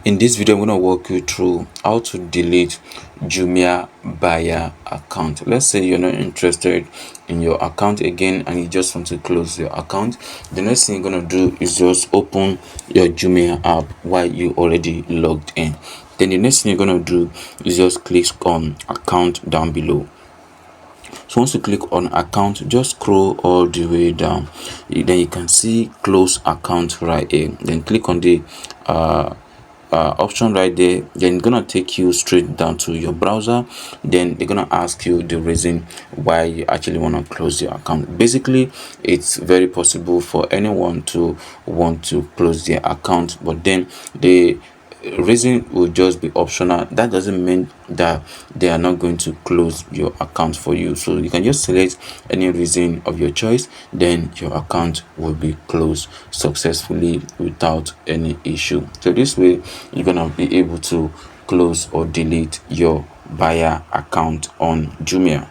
In this video, I'm going to walk you through how to delete Jumia buyer account. Let's say you're not interested in your account again and you just want to close your account. The next thing you're going to do is just open your Jumia app while you already logged in. Then the next thing you're going to do is just click on account down below. So once you click on account, just scroll all the way down. Then you can see close account right here. Then click on the option right there. Then it's gonna take you straight down to your browser. Then they're gonna ask you the reason why you actually want to close your account. Basically, it's very possible for anyone to want to close their account, but then the reason will just be optional. That doesn't mean that they are not going to close your account for you. So you can just select any reason of your choice, then your account will be closed successfully without any issue. So this way you're gonna be able to close or delete your buyer account on Jumia.